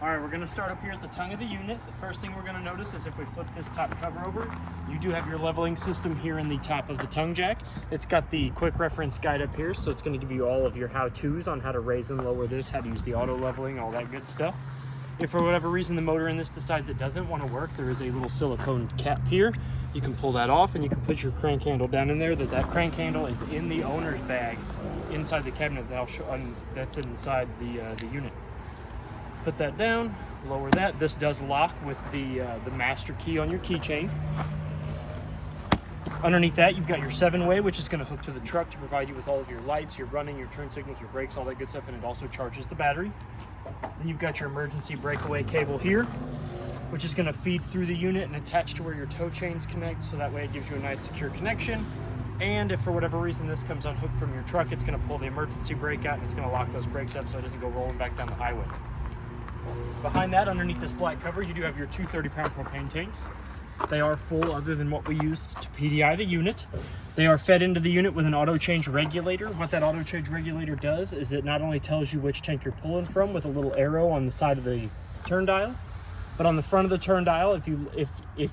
All right, we're gonna start up here at the tongue of the unit. The first thing we're gonna notice is if we flip this top cover over, you do have your leveling system here in the top of the tongue jack. It's got the quick reference guide up here, so it's gonna give you all of your how-tos on how to raise and lower this, how to use the auto leveling, all that good stuff. If for whatever reason the motor in this decides it doesn't want to work, there is a little silicone cap here. You can pull that off and you can put your crank handle down in there. That crank handle is in the owner's bag inside the cabinet that I'll show, that's inside the unit. Put that down, lower that. This does lock with the master key on your keychain. Underneath that, you've got your 7-way, which is going to hook to the truck to provide you with all of your lights, your running, your turn signals, your brakes, all that good stuff, and it also charges the battery. Then you've got your emergency breakaway cable here, which is going to feed through the unit and attach to where your tow chains connect, so that way it gives you a nice secure connection. And if for whatever reason this comes unhooked from your truck, it's going to pull the emergency brake out and it's going to lock those brakes up so it doesn't go rolling back down the highway. Behind that, underneath this black cover, you do have your two 30-pound propane tanks. They are full other than what we used to PDI the unit. They are fed into the unit with an auto change regulator. What that auto change regulator does is it not only tells you which tank you're pulling from with a little arrow on the side of the turn dial, but on the front of the turn dial, if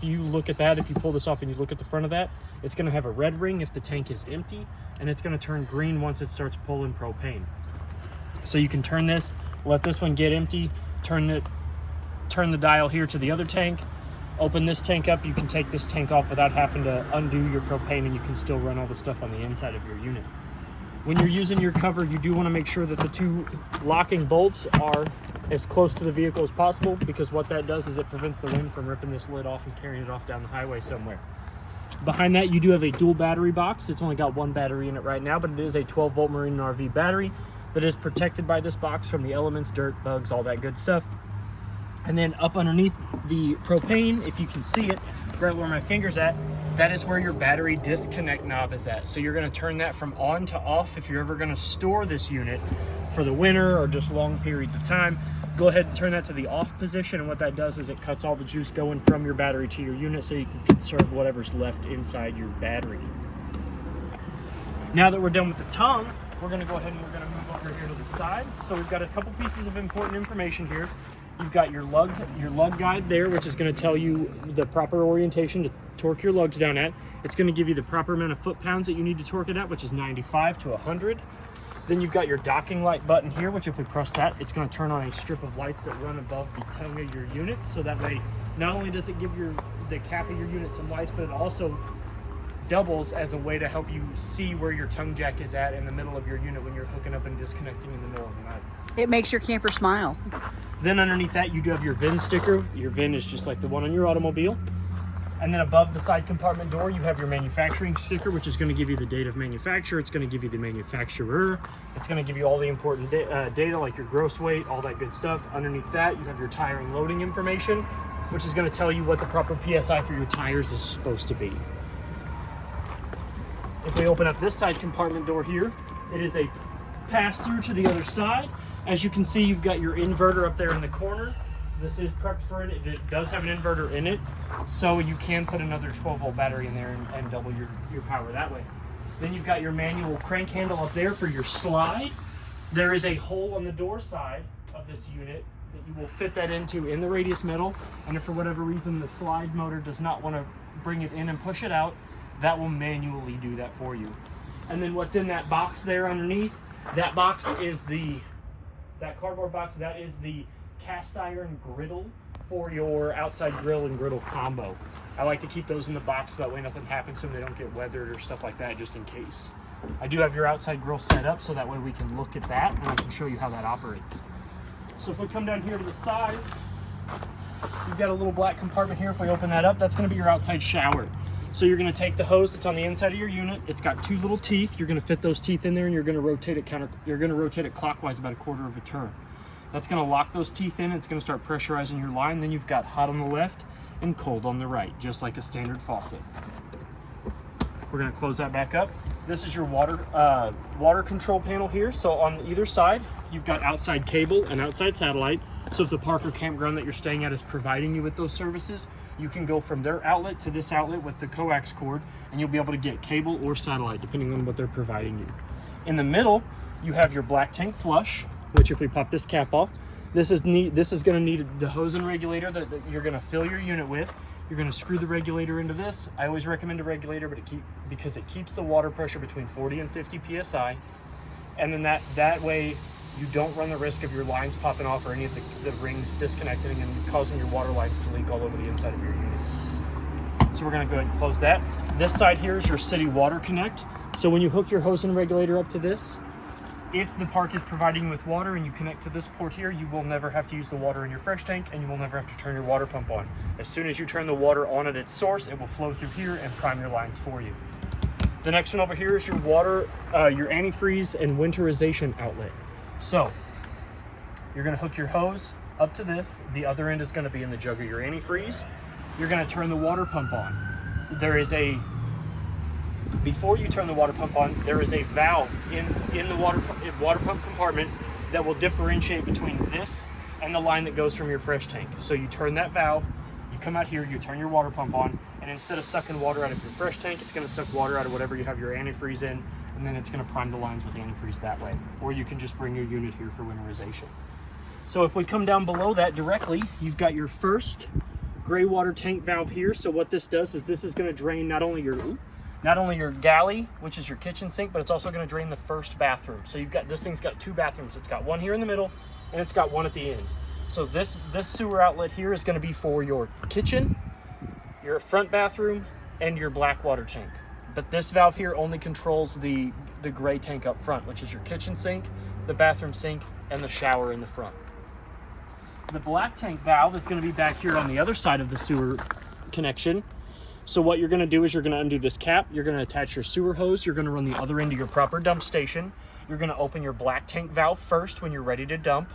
you look at that, if you pull this off and you look at the front of that, it's going to have a red ring if the tank is empty, and it's going to turn green once it starts pulling propane. So you can turn this, let this one get empty, turn the dial here to the other tank, open this tank up. You can take this tank off without having to undo your propane, and you can still run all the stuff on the inside of your unit. When you're using your cover, you do want to make sure that the two locking bolts are as close to the vehicle as possible, because what that does is it prevents the wind from ripping this lid off and carrying it off down the highway somewhere. Behind that, you do have a dual battery box. It's only got one battery in it right now, but it is a 12-volt Marine and RV battery that is protected by this box from the elements, dirt, bugs, all that good stuff. And then up underneath the propane, if you can see it, right where my finger's at, that is where your battery disconnect knob is at. So you're going to turn that from on to off if you're ever going to store this unit for the winter or just long periods of time. Go ahead and turn that to the off position, and what that does is it cuts all the juice going from your battery to your unit so you can conserve whatever's left inside your battery. Now that we're done with the tongue, we're going to go ahead and we're going to move over here to the side. So we've got a couple pieces of important information here. You've got your lug guide there, which is going to tell you the proper orientation to torque your lugs down at. It's going to give you the proper amount of foot-pounds that you need to torque it at, which is 95 to 100. Then you've got your docking light button here, which if we press that, it's going to turn on a strip of lights that run above the tongue of your unit. So that way, not only does it give the cap of your unit some lights, but it also doubles as a way to help you see where your tongue jack is at in the middle of your unit when you're hooking up and disconnecting in the middle of the night. It makes your camper smile. Then underneath that, you do have your VIN sticker. Your VIN is just like the one on your automobile. And then above the side compartment door, you have your manufacturing sticker, which is going to give you the date of manufacture. It's going to give you the manufacturer. It's going to give you all the important data, like your gross weight, all that good stuff. Underneath that, you have your tire and loading information, which is going to tell you what the proper PSI for your tires is supposed to be. If we open up this side compartment door here, it is a pass-through to the other side. As you can see, you've got your inverter up there in the corner. This is prepped for it. It does have an inverter in it, so you can put another 12-volt battery in there and double your power that way. Then you've got your manual crank handle up there for your slide. There is a hole on the door side of this unit that you will fit that into in the radius metal, and if for whatever reason the slide motor does not want to bring it in and push it out, that will manually do that for you. And then what's in that box there underneath, that box is that cardboard box, that is the cast iron griddle for your outside grill and griddle combo. I like to keep those in the box so that way nothing happens to them, they don't get weathered or stuff like that, just in case. I do have your outside grill set up so that way we can look at that and I can show you how that operates. So if we come down here to the side, you've got a little black compartment here. If we open that up, that's going to be your outside shower. So you're going to take the hose that's on the inside of your unit. It's got two little teeth. You're going to fit those teeth in there, and you're going to rotate it clockwise about a quarter of a turn. That's going to lock those teeth in. It's going to start pressurizing your line. Then you've got hot on the left and cold on the right, just like a standard faucet. We're going to close that back up. This is your water control panel here. So on either side, you've got outside cable and outside satellite. So if the park or campground that you're staying at is providing you with those services, you can go from their outlet to this outlet with the coax cord, and you'll be able to get cable or satellite depending on what they're providing you. In the middle, you have your black tank flush, which if we pop this cap off, This is going to need the hose-in regulator that you're going to fill your unit with. You're going to screw the regulator into this. I always recommend a regulator, because it keeps the water pressure between 40 and 50 psi, and then that way you don't run the risk of your lines popping off or any of the rings disconnecting and causing your water lines to leak all over the inside of your unit. So we're going to go ahead and close that. This side here is your city water connect. So when you hook your hose-in regulator up to this, if the park is providing you with water and you connect to this port here, you will never have to use the water in your fresh tank, and you will never have to turn your water pump on. As soon as you turn the water on at its source, it will flow through here and prime your lines for you. The next one over here is your water, your antifreeze and winterization outlet. So you're going to hook your hose up to this. The other end is going to be in the jug of your antifreeze. You're going to turn the water pump on. Before you turn the water pump on, there is a valve in the water pump compartment that will differentiate between this and the line that goes from your fresh tank. So you turn that valve, you come out here, you turn your water pump on, and instead of sucking water out of your fresh tank, it's going to suck water out of whatever you have your antifreeze in, and then it's going to prime the lines with antifreeze that way. Or you can just bring your unit here for winterization. So if we come down below that directly, you've got your first gray water tank valve here. So what this does is this is going to drain not only your galley, which is your kitchen sink, but it's also going to drain the first bathroom. So this thing's got 2 bathrooms. It's got one here in the middle, and it's got one at the end. So this sewer outlet here is going to be for your kitchen, your front bathroom, and your black water tank. But this valve here only controls the gray tank up front, which is your kitchen sink, the bathroom sink, and the shower in the front. The black tank valve is going to be back here on the other side of the sewer connection. So what you're going to do is you're going to undo this cap. You're going to attach your sewer hose. You're going to run the other end to your proper dump station. You're going to open your black tank valve first when you're ready to dump.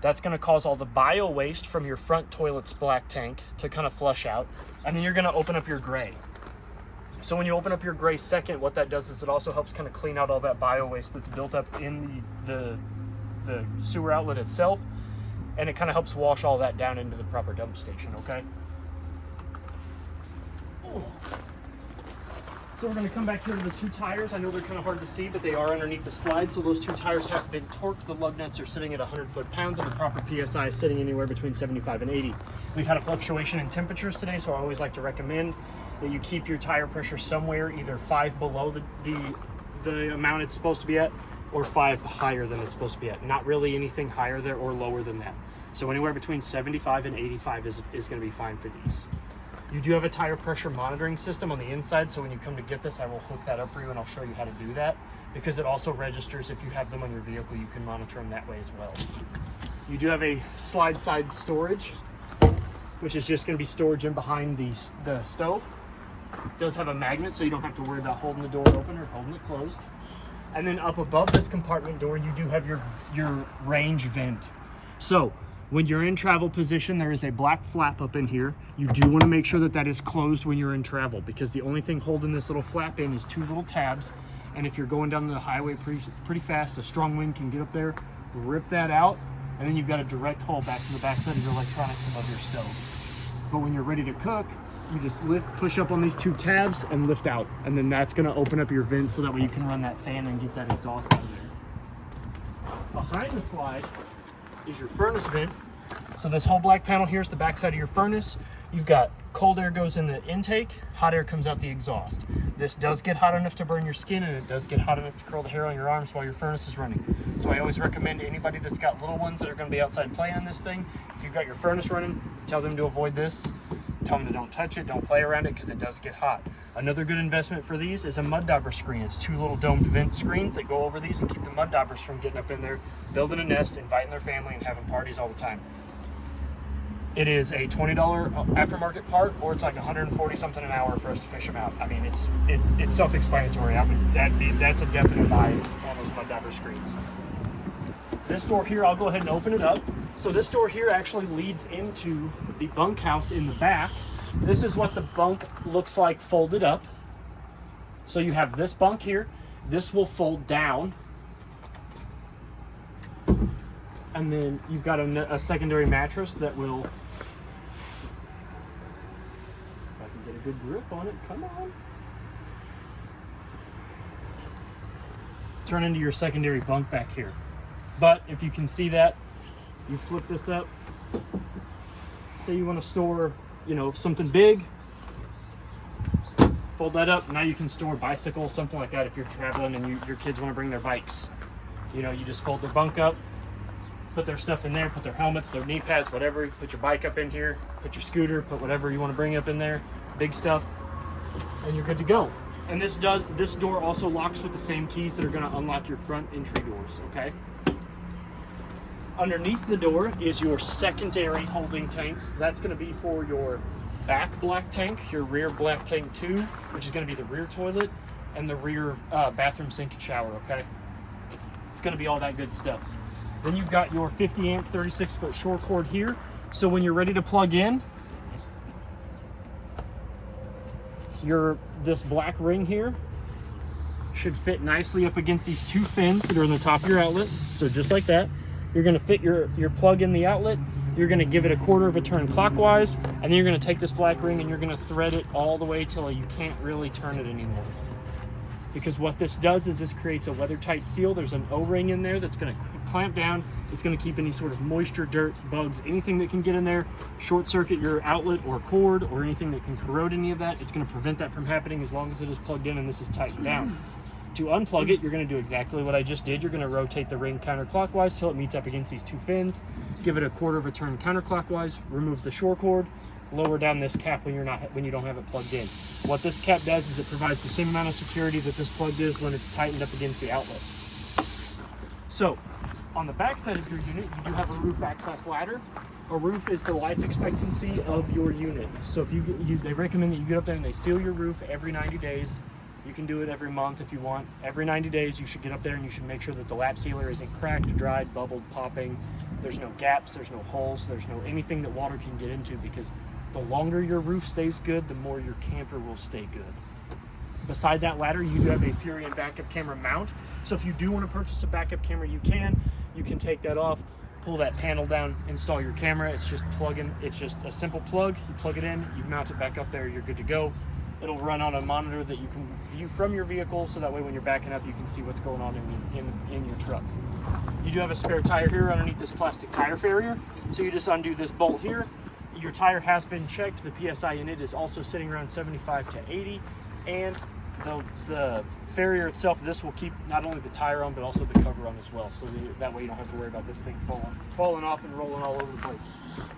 That's going to cause all the bio waste from your front toilet's black tank to kind of flush out. And then you're going to open up your gray. So when you open up your gray second, what that does is it also helps kind of clean out all that bio waste that's built up in the sewer outlet itself. And it kind of helps wash all that down into the proper dump station, okay? So we're going to come back here to the 2 tires. I know they're kind of hard to see, but they are underneath the slide. So those 2 tires have been torqued. The lug nuts are sitting at 100 foot-pounds, and the proper PSI is sitting anywhere between 75 and 80. We've had a fluctuation in temperatures today, so I always like to recommend that you keep your tire pressure somewhere either 5 below the amount it's supposed to be at, or 5 higher than it's supposed to be at. Not really anything higher there or lower than that. So anywhere between 75 and 85 is going to be fine for these. You do have a tire pressure monitoring system on the inside, so when you come to get this, I will hook that up for you and I'll show you how to do that, because it also registers if you have them on your vehicle. You can monitor them that way as well. You do have a slide side storage, which is just going to be storage in behind the stove. It does have a magnet, so you don't have to worry about holding the door open or holding it closed. And then up above this compartment door, you do have your range vent. So when you're in travel position, there is a black flap up in here. You do want to make sure that is closed when you're in travel, because the only thing holding this little flap in is 2 little tabs. And if you're going down the highway pretty fast, a strong wind can get up there, rip that out, and then you've got a direct hole back to the backside of your electronics above your stove. But when you're ready to cook, you just push up on these 2 tabs and lift out. And then that's going to open up your vents so that way you can run that fan and get that exhaust out of there. Behind the slide is your furnace vent. So this whole black panel here is the backside of your furnace. You've got cold air goes in the intake, hot air comes out the exhaust. This does get hot enough to burn your skin, and it does get hot enough to curl the hair on your arms while your furnace is running. So I always recommend to anybody that's got little ones that are going to be outside playing on this thing, if you've got your furnace running, tell them to avoid this. Tell them to don't touch it, don't play around it, because it does get hot. Another good investment for these is a mud dauber screen. It's 2 little domed vent screens that go over these and keep the mud daubers from getting up in there, building a nest, inviting their family, and having parties all the time. It is a $20 aftermarket part, or it's like $140 something an hour for us to fish them out. I mean, it's self-explanatory. That's a definite buy on those mud dauber screens. This door here, I'll go ahead and open it up. So this door here actually leads into the bunkhouse in the back. This is what the bunk looks like folded up. So you have this bunk here. This will fold down. And then you've got a secondary mattress that will, if I can get a good grip on it, come on. Turn into your secondary bunk back here. But if you can see that, You flip this up. Say you want to store, something big. Fold that up. Now you can store bicycles, something like that. If you're traveling and your kids want to bring their bikes, you just fold their bunk up, put their stuff in there, put their helmets, their knee pads, whatever. Put your bike up in here, put your scooter, put whatever you want to bring up in there, big stuff, and you're good to go. And this door also locks with the same keys that are going to unlock your front entry doors, okay? Underneath the door is your secondary holding tanks. That's going to be for your back black tank, your rear black tank 2, which is going to be the rear toilet, and the rear bathroom sink and shower, okay? It's going to be all that good stuff. Then you've got your 50 amp 36 foot short cord here. So when you're ready to plug in, this black ring here should fit nicely up against these 2 fins that are in the top of your outlet. So just like that, you're going to fit your plug in the outlet. You're going to give it a 1/4 of a turn clockwise, and then you're going to take this black ring and you're going to thread it all the way till you can't really turn it anymore. Because what this does is this creates a weather tight seal. There's an O-ring in there that's going to clamp down. It's going to keep any sort of moisture, dirt, bugs, anything that can get in there, short circuit your outlet or cord or anything that can corrode any of that. It's going to prevent that from happening as long as it is plugged in and this is tightened down. To unplug it, you're going to do exactly what I just did. You're going to rotate the ring counterclockwise till it meets up against these 2 fins. Give it a 1/4 of a turn counterclockwise. Remove the short cord. Lower down this cap when you don't have it plugged in. What this cap does is it provides the same amount of security that this plug is when it's tightened up against the outlet. So, on the back side of your unit, you do have a roof access ladder. A roof is the life expectancy of your unit. So if they recommend that you get up there and they seal your roof every 90 days. You can do it every month if you want. Every 90 days, you should get up there and you should make sure that the lap sealer isn't cracked, dried, bubbled, popping. There's no gaps, there's no holes, there's no anything that water can get into, because the longer your roof stays good, the more your camper will stay good. Beside that ladder, you do have a Furion backup camera mount. So if you do want to purchase a backup camera, you can take that off, pull that panel down, install your camera. It's just a simple plug. You plug it in, you mount it back up there, you're good to go. It'll run on a monitor that you can view from your vehicle, so that way when you're backing up, you can see what's going on in your truck. You do have a spare tire here underneath this plastic tire farrier. So you just undo this bolt here. Your tire has been checked. The PSI in it is also sitting around 75 to 80. And the farrier itself, this will keep not only the tire on, but also the cover on as well. So that way you don't have to worry about this thing falling off and rolling all over the place.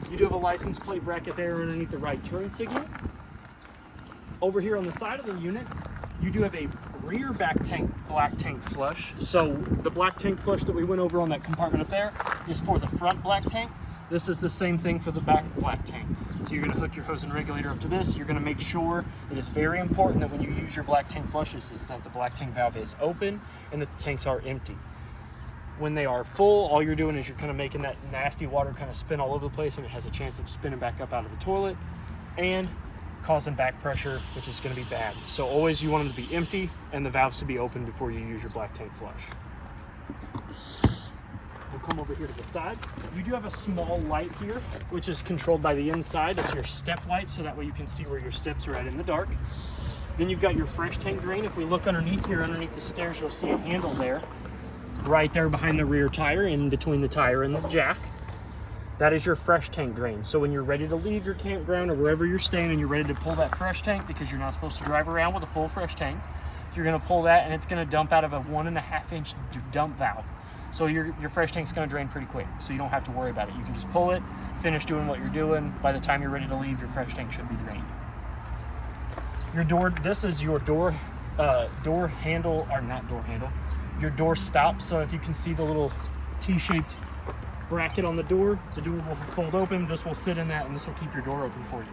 You do have a license plate bracket there underneath the right turn signal. Over here on the side of the unit, you do have a rear black tank flush. So the black tank flush that we went over on that compartment up there is for the front black tank. This is the same thing for the back black tank. So you're going to hook your hose and regulator up to this. You're going to make sure, it is very important that when you use your black tank flushes, is that the black tank valve is open and that the tanks are empty. When they are full, all you're doing is you're kind of making that nasty water kind of spin all over the place, and it has a chance of spinning back up out of the toilet and causing back pressure, which is going to be bad. So always you want them to be empty and the valves to be open before you use your black tank flush. We'll come over here to the side. You do have a small light here, which is controlled by the inside. It's your step light, so that way you can see where your steps are at in the dark. Then you've got your fresh tank drain. If we look underneath here, underneath the stairs, you'll see a handle there, right there behind the rear tire, in between the tire and the jack. That is your fresh tank drain. So when you're ready to leave your campground or wherever you're staying and you're ready to pull that fresh tank, because you're not supposed to drive around with a full fresh tank, you're gonna pull that and it's gonna dump out of a 1.5 inch dump valve. So your fresh tank's gonna drain pretty quick, so you don't have to worry about it. You can just pull it, finish doing what you're doing. By the time you're ready to leave, your fresh tank should be drained. Your door, this is your door handle, or not door handle, your door stop. So if you can see the little T-shaped bracket on the door will fold open. This will sit in that, and this will keep your door open for you.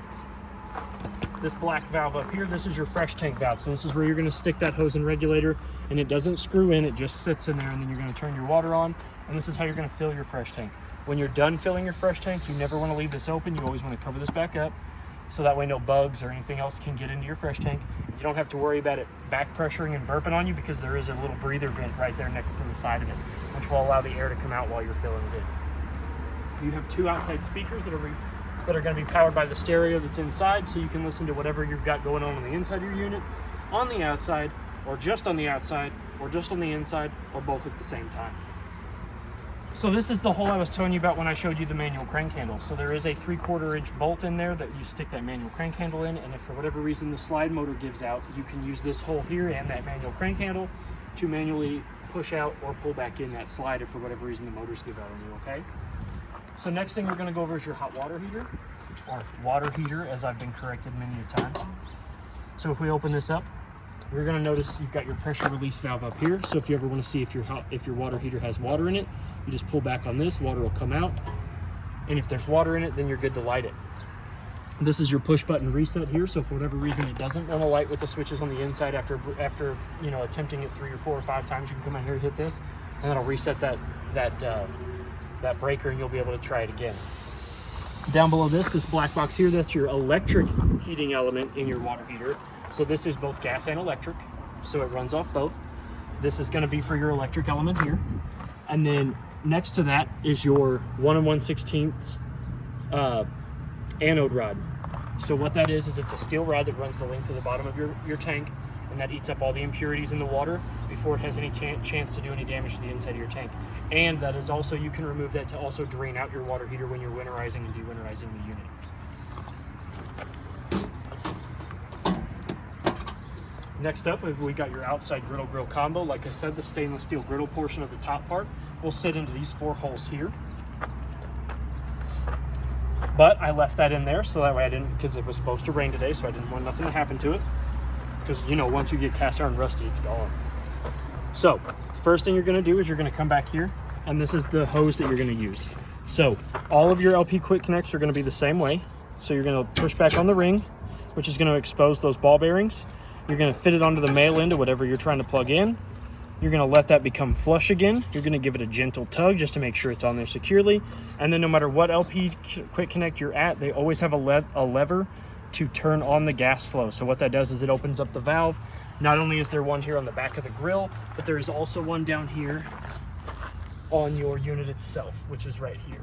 This black valve up here, this is your fresh tank valve. So this is where you're going to stick that hose and regulator, and it doesn't screw in, it just sits in there, and then you're going to turn your water on, and this is how you're going to fill your fresh tank. When you're done filling your fresh tank, you never want to leave this open. You always want to cover this back up, so that way no bugs or anything else can get into your fresh tank. You don't have to worry about it back pressuring and burping on you, because there is a little breather vent right there next to the side of it, which will allow the air to come out while you're filling it in. You have 2 outside speakers that are going to be powered by the stereo that's inside, so you can listen to whatever you've got going on the inside of your unit, on the outside, or just on the outside, or just on the inside, or both at the same time. So this is the hole I was telling you about when I showed you the manual crank handle. So there is a 3/4 inch bolt in there that you stick that manual crank handle in, and if for whatever reason the slide motor gives out, you can use this hole here and that manual crank handle to manually push out or pull back in that slide if for whatever reason the motors give out on you, okay? So next thing we're gonna go over is your hot water heater, or water heater, as I've been corrected many a times. So if we open this up, we're gonna notice you've got your pressure release valve up here. So if you ever wanna see if your water heater has water in it, you just pull back on this, water will come out. And if there's water in it, then you're good to light it. This is your push button reset here. So for whatever reason it doesn't want to light with the switches on the inside after attempting it 3 or 4 or 5 times, you can come out here and hit this, and that'll reset that breaker, and you'll be able to try it again. Down below this black box here, that's your electric heating element in your water heater. So this is both gas and electric, so it runs off both. This is going to be for your electric element here. And then next to that is your 1 1/16 anode rod. So what that is it's a steel rod that runs the length of the bottom of your tank, and that eats up all the impurities in the water before it has any chance to do any damage to the inside of your tank. And that is also, you can remove that to also drain out your water heater when you're winterizing and de-winterizing the unit. Next up, we got your outside grill combo. Like I said, the stainless steel griddle portion of the top part will sit into these 4 holes here. But I left that in there so that way I didn't, because it was supposed to rain today, so I didn't want nothing to happen to it. Because, you know, once you get cast iron rusty, it's gone. So the first thing you're going to do is you're going to come back here, and this is the hose that you're going to use. So all of your LP quick connects are going to be the same way. So you're going to push back on the ring, which is going to expose those ball bearings. You're going to fit it onto the male end of whatever you're trying to plug in. You're going to let that become flush again. You're going to give it a gentle tug just to make sure it's on there securely. And then no matter what LP quick connect you're at, they always have a lever to turn on the gas flow. So what that does is it opens up the valve. Not only is there one here on the back of the grill, but there is also one down here on your unit itself, which is right here.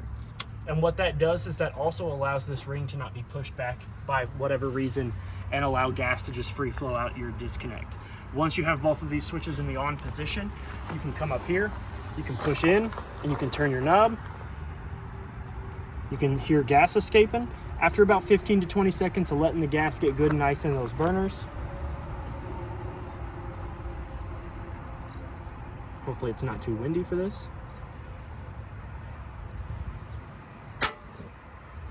And what that does is that also allows this ring to not be pushed back by whatever reason and allow gas to just free flow out your disconnect. Once you have both of these switches in the on position, you can come up here, you can push in, and you can turn your knob. You can hear gas escaping. After about 15 to 20 seconds of letting the gas get good and nice in those burners, hopefully it's not too windy for this.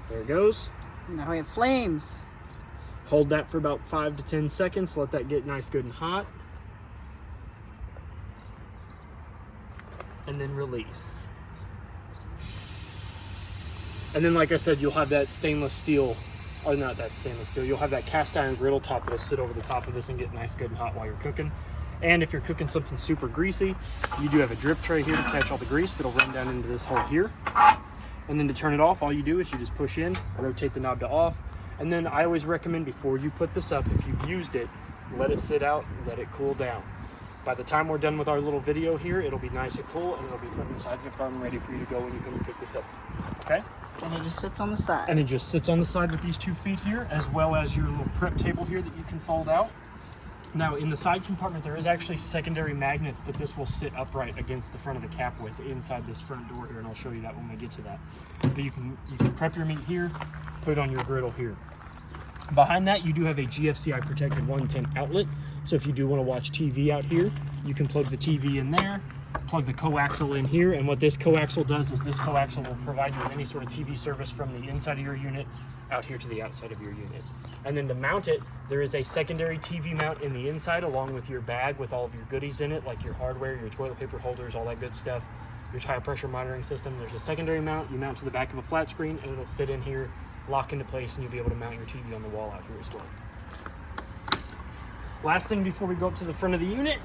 There it goes. Now we have flames. Hold that for about 5 to 10 seconds. Let that get nice, good, and hot. And then release. And then, like I said, you'll have that stainless steel, or not that stainless steel, you'll have that cast iron griddle top that'll sit over the top of this and get nice, good, and hot while you're cooking. And if you're cooking something super greasy, you do have a drip tray here to catch all the grease that'll run down into this hole here. And then to turn it off, all you do is you just push in, rotate the knob to off. And then I always recommend before you put this up, if you've used it, let it sit out, let it cool down. By the time we're done with our little video here, it'll be nice and cool, and it'll be put inside the compartment ready for you to go when you come and pick this up, okay? And it just sits on the side. And it just sits on the side with these 2 feet here, as well as your little prep table here that you can fold out. Now, in the side compartment, there is actually secondary magnets that this will sit upright against the front of the cap with inside this front door here, and I'll show you that when we get to that. But you can prep your meat here, put it on your griddle here. Behind that, you do have a GFCI protected 110 outlet. So if you do want to watch TV out here, you can plug the TV in there, plug the coaxial in here, and what this coaxial does is this coaxial will provide you with any sort of TV service from the inside of your unit out here to the outside of your unit. And then to mount it, there is a secondary TV mount in the inside along with your bag with all of your goodies in it, like your hardware, your toilet paper holders, all that good stuff, your tire pressure monitoring system. There's a secondary mount. You mount to the back of a flat screen, and it'll fit in here, lock into place, and you'll be able to mount your TV on the wall out here as well. Last thing before we go up to the front of the unit,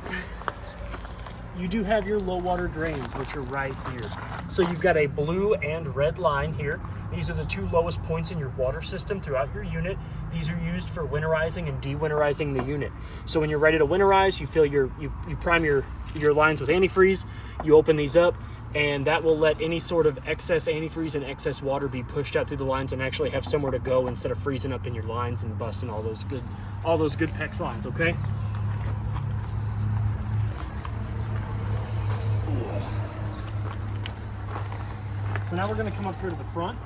you do have your low water drains, which are right here. So you've got a blue and red line here. These are the 2 lowest points in your water system throughout your unit. These are used for winterizing and de-winterizing the unit. So when you're ready to winterize, you fill you prime your lines with antifreeze, you open these up, and that will let any sort of excess antifreeze and excess water be pushed out through the lines and actually have somewhere to go instead of freezing up in your lines and busting all those good PEX lines, okay? So now we're going to come up here to the front.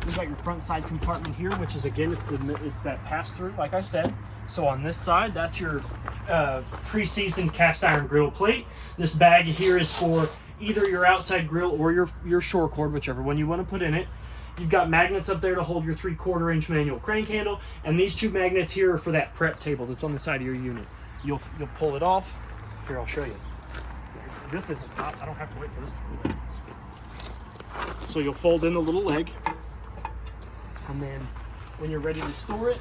We've got your front side compartment here, which is, again, it's that pass-through, like I said. So on this side, that's your pre-seasoned cast iron grill plate. This bag here is for either your outside grill or your shore cord, whichever one you want to put in it. You've got magnets up there to hold your 3/4 inch manual crank handle, and these 2 magnets here are for that prep table that's on the side of your unit. You'll pull it off. Here, I'll show you. This isn't hot. I don't have to wait for this to cool down. So you'll fold in the little leg, and then when you're ready to store it,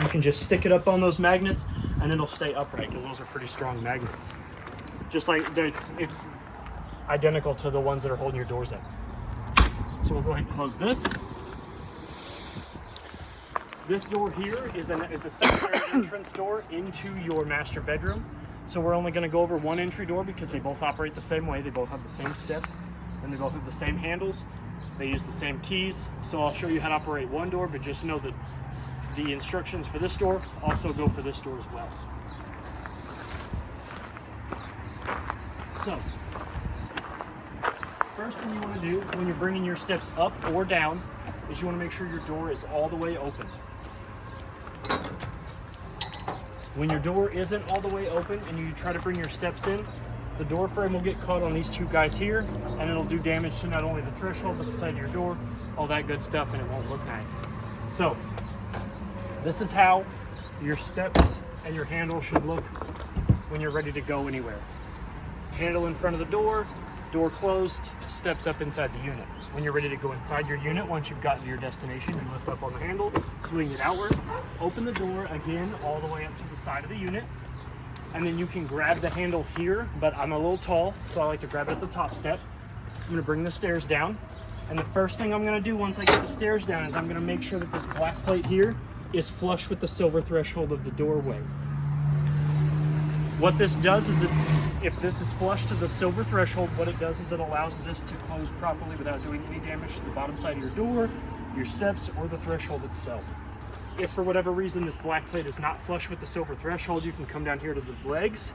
you can just stick it up on those magnets, and it'll stay upright because those are pretty strong magnets. Just like it's identical to the ones that are holding your doors up. So we'll go ahead and close this. This door here is a secondary entrance door into your master bedroom. So we're only going to go over one entry door because they both operate the same way. They both have the same steps, and they both have the same handles. They use the same keys. So I'll show you how to operate one door, but just know that the instructions for this door also go for this door as well. So, first thing you want to do when you're bringing your steps up or down is you want to make sure your door is all the way open. When your door isn't all the way open and you try to bring your steps in, the door frame will get caught on these 2 guys here, and it'll do damage to not only the threshold but the side of your door, all that good stuff, and it won't look nice. So, this is how your steps and your handle should look when you're ready to go anywhere. Handle in front of the door closed, steps up inside the unit. When you're ready to go inside your unit, once you've gotten to your destination, you lift up on the handle, swing it outward, open the door again all the way up to the side of the unit, and then you can grab the handle here, but I'm a little tall, so I like to grab it at the top step. I'm going to bring the stairs down, and the first thing I'm going to do once I get the stairs down is I'm going to make sure that this black plate here is flush with the silver threshold of the doorway. What this does is if this is flush to the silver threshold, what it does is it allows this to close properly without doing any damage to the bottom side of your door, your steps, or the threshold itself. If for whatever reason this black plate is not flush with the silver threshold, you can come down here to the legs,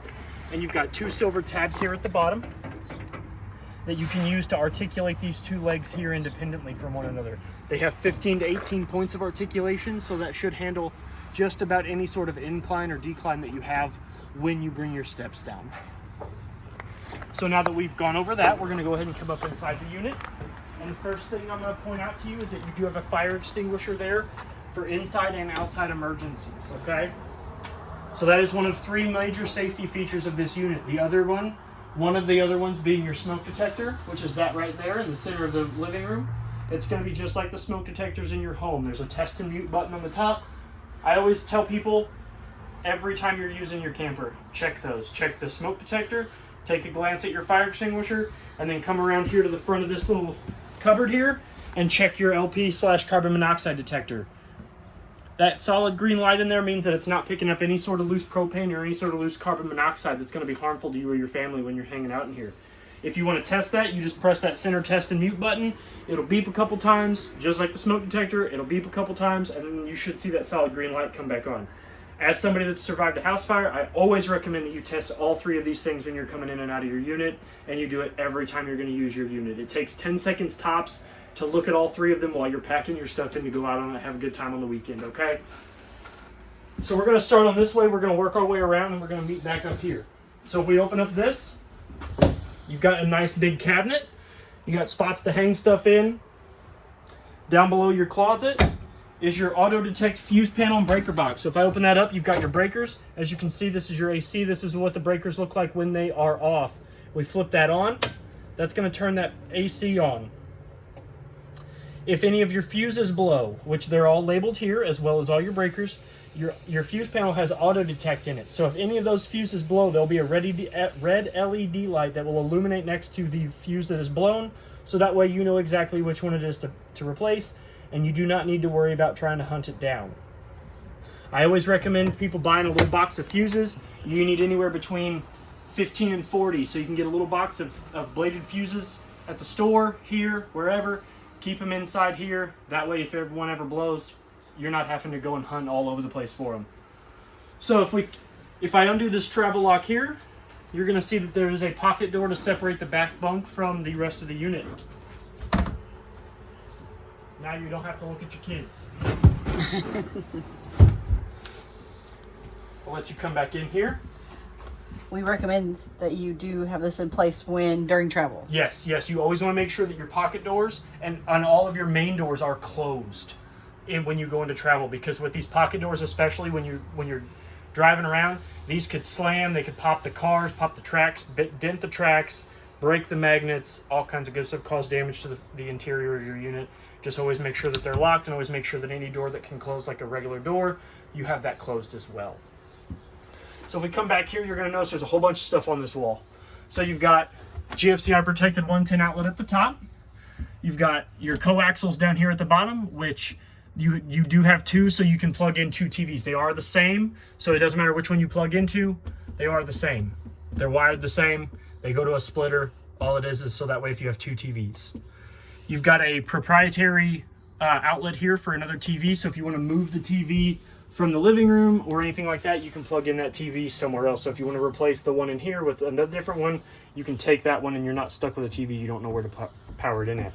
and you've got 2 silver tabs here at the bottom that you can use to articulate these 2 legs here independently from one another. They have 15 to 18 points of articulation, so that should handle just about any sort of incline or decline that you have when you bring your steps down. So now that we've gone over that, we're going to go ahead and come up inside the unit. And the first thing I'm going to point out to you is that you do have a fire extinguisher there for inside and outside emergencies, okay? So that is one of 3 major safety features of this unit. One of the other ones being your smoke detector, which is that right there in the center of the living room. It's going to be just like the smoke detectors in your home. There's a test and mute button on the top. I always tell people every time you're using your camper, check those. Check the smoke detector, take a glance at your fire extinguisher, and then come around here to the front of this little cupboard here and check your LP/carbon monoxide detector. That solid green light in there means that it's not picking up any sort of loose propane or any sort of loose carbon monoxide that's going to be harmful to you or your family when you're hanging out in here. If you want to test that, you just press that center test and mute button. It'll beep a couple times, just like the smoke detector. It'll beep a couple times, and then you should see that solid green light come back on. As somebody that's survived a house fire, I always recommend that you test all 3 of these things when you're coming in and out of your unit, and you do it every time you're going to use your unit. It takes 10 seconds tops to look at all 3 of them while you're packing your stuff in to go out on it, have a good time on the weekend, okay? So we're going to start on this way. We're going to work our way around, and we're going to meet back up here. So if we open up this, you've got a nice big cabinet. You got spots to hang stuff in. Down below your closet is your auto detect fuse panel and breaker box. So if I open that up, you've got your breakers. As you can see, this is your AC. This is what the breakers look like when they are off. We flip that on. That's going to turn that AC on. If any of your fuses blow, which they're all labeled here, as well as all your breakers, your fuse panel has auto detect in it. So if any of those fuses blow, there'll be a red LED light that will illuminate next to the fuse that is blown. So that way you know exactly which one it is to replace, and you do not need to worry about trying to hunt it down. I always recommend people buying a little box of fuses. You need anywhere between 15 and 40, so you can get a little box of bladed fuses at the store, here, wherever. Keep them inside here. That way if one ever blows, you're not having to go and hunt all over the place for them. So if I undo this travel lock here, you're going to see that there is a pocket door to separate the back bunk from the rest of the unit. Now you don't have to look at your kids. I'll let you come back in here. We recommend that you do have this in place during travel. Yes, you always want to make sure that your pocket doors and on all of your main doors are closed when you go into travel, because with these pocket doors, especially when you're driving around, these could slam, they could pop the cars, pop the tracks, dent the tracks, break the magnets, all kinds of good stuff, cause damage to the interior of your unit. Just always make sure that they're locked, and always make sure that any door that can close like a regular door, you have that closed as well. So if we come back here, you're going to notice there's a whole bunch of stuff on this wall. So you've got GFCI protected 110 outlet at the top. You've got your coaxials down here at the bottom, which you do have two, so you can plug in two TVs. They are the same, so it doesn't matter which one you plug into. They are the same. They're wired the same. They go to a splitter. All it is so that way if you have two TVs. You've got a proprietary outlet here for another TV, so if you want to move the TV from the living room or anything like that, you can plug in that TV somewhere else. So if you want to replace the one in here with another different one, you can take that one and you're not stuck with a TV you don't know where to power it in at.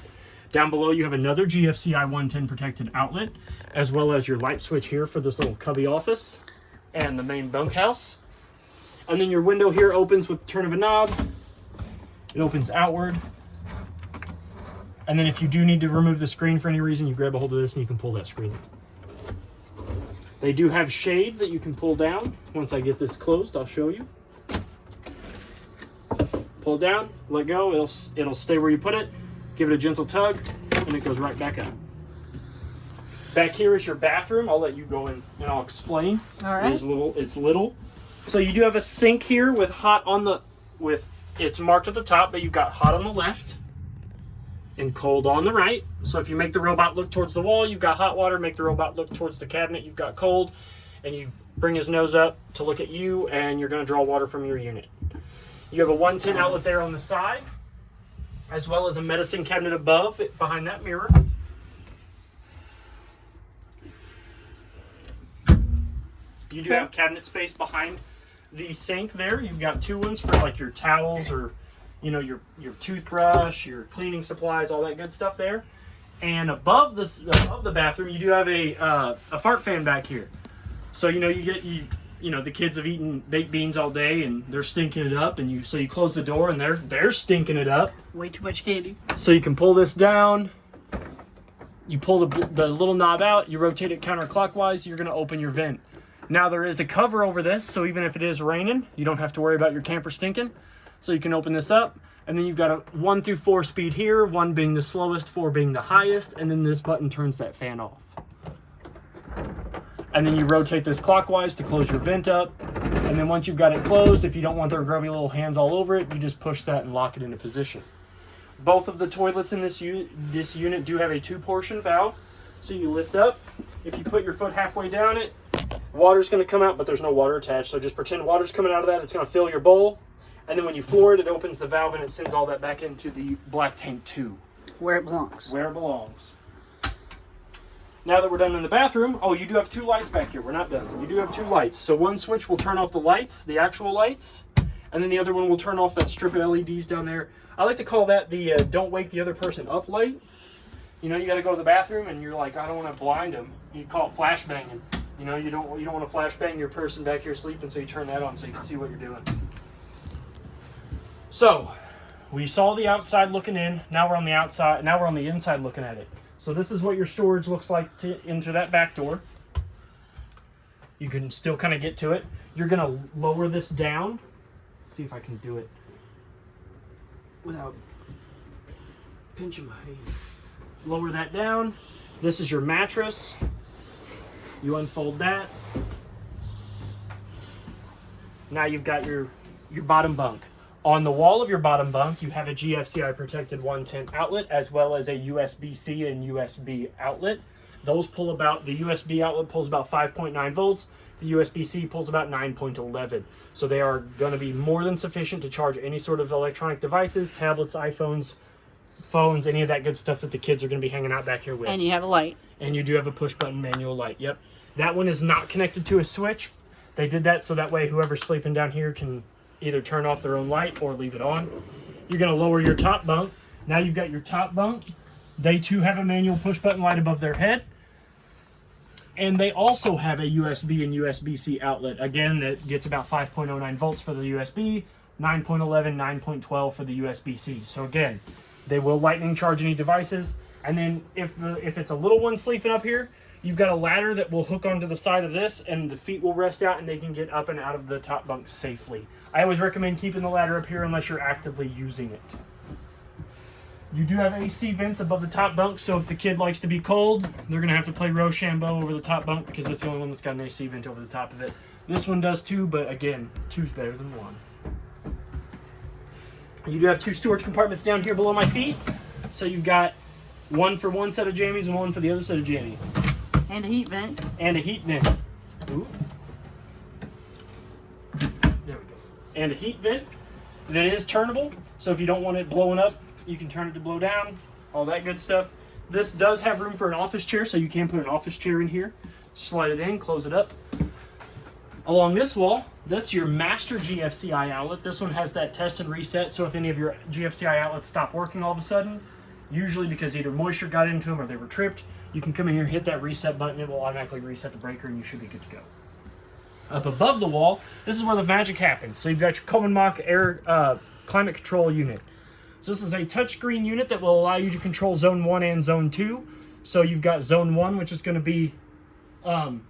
Down below you have another GFCI 110 protected outlet, as well as your light switch here for this little cubby office and the main bunkhouse. And then your window here opens with the turn of a knob. It opens outward. And then if you do need to remove the screen for any reason, you grab a hold of this and you can pull that screen. They do have shades that you can pull down. Once I get this closed, I'll show you. Pull it down, let go, it'll stay where you put it. Give it a gentle tug, and it goes right back up. Back here is your bathroom. I'll let you go in and I'll explain. All right. It's little. So you do have a sink here with hot on the, it's marked at the top, but you've got hot on the left and cold on the right. So if you make the robot look towards the wall, you've got hot water. Make the robot look towards the cabinet, you've got cold. And you bring his nose up to look at you, and you're going to draw water from your unit. You have a 110 outlet there on the side, as well as a medicine cabinet above behind that mirror. You do have cabinet space behind the sink there. You've got two ones for like your towels or your toothbrush, your cleaning supplies, all that good stuff there. And above the bathroom, you do have a fart fan back here. So the kids have eaten baked beans all day and they're stinking it up, and so you close the door and they're stinking it up. Way too much candy. So you can pull this down. You pull the little knob out. You rotate it counterclockwise. You're going to open your vent. Now there is a cover over this, so even if it is raining, you don't have to worry about your camper stinking. So you can open this up, and then you've got a 1 through 4 speed here, 1 being the slowest, 4 being the highest, and then this button turns that fan off. And then you rotate this clockwise to close your vent up, and then once you've got it closed, if you don't want their grubby little hands all over it, you just push that and lock it into position. Both of the toilets in this unit do have a 2-portion valve, so you lift up. If you put your foot halfway down it, water's going to come out, but there's no water attached, so just pretend water's coming out of that. It's going to fill your bowl. And then when you floor it, it opens the valve and it sends all that back into the black tank 2. Where it belongs. Where it belongs. Now that we're done in the bathroom, you do have 2 lights back here. We're not done. You do have 2 lights. So one switch will turn off the lights, the actual lights, and then the other one will turn off that strip of LEDs down there. I like to call that the don't wake the other person up light. You got to go to the bathroom and you're like, I don't want to blind them. You call it flashbanging. You don't want to flashbang your person back here sleeping, so you turn that on so you can see what you're doing. So, we saw the outside looking in. Now we're on the outside. Now we're on the inside looking at it. So this is what your storage looks like into that back door. You can still kind of get to it. You're going to lower this down. Let's see if I can do it without pinching my hand. Lower that down. This is your mattress. You unfold that. Now you've got your bottom bunk. On the wall of your bottom bunk, you have a GFCI protected 110 outlet, as well as a USB-C and USB outlet. The USB outlet pulls about 5.9 volts. The USB-C pulls about 9.11. So they are going to be more than sufficient to charge any sort of electronic devices, tablets, iPhones, phones, any of that good stuff that the kids are going to be hanging out back here with. And you have a light. And you do have a push-button manual light. Yep. That one is not connected to a switch. They did that so that way whoever's sleeping down here can either turn off their own light or leave it on. You're going to lower your top bunk. Now you've got your top bunk. They too have a manual push button light above their head. And they also have a USB and USB-C outlet. Again, that gets about 5.09 volts for the USB, 9.11, 9.12 for the USB-C. So again, they will lightning charge any devices. And then if it's a little one sleeping up here, you've got a ladder that will hook onto the side of this, and the feet will rest out and they can get up and out of the top bunk safely. I always recommend keeping the ladder up here unless you're actively using it. You do have AC vents above the top bunk, so if the kid likes to be cold, they're going to have to play Rochambeau over the top bunk because it's the only one that's got an AC vent over the top of it. This one does too, but again, two's better than one. You do have two storage compartments down here below my feet, so you've got one for one set of jammies and one for the other set of jammies. And a heat vent. And a heat vent. Ooh. There we go. And a heat vent that is turnable, so if you don't want it blowing up, you can turn it to blow down, all that good stuff. This does have room for an office chair, so you can put an office chair in here. Slide it in, close it up. Along this wall, that's your master GFCI outlet. This one has that test and reset, so if any of your GFCI outlets stop working all of a sudden, usually because either moisture got into them or they were tripped, you can come in here, hit that reset button, it will automatically reset the breaker, and you should be good to go. Up above the wall, this is where the magic happens. So you've got your Coleman Mach air climate control unit. So this is a touchscreen unit that will allow you to control Zone 1 and Zone 2. So you've got Zone 1, which is going to be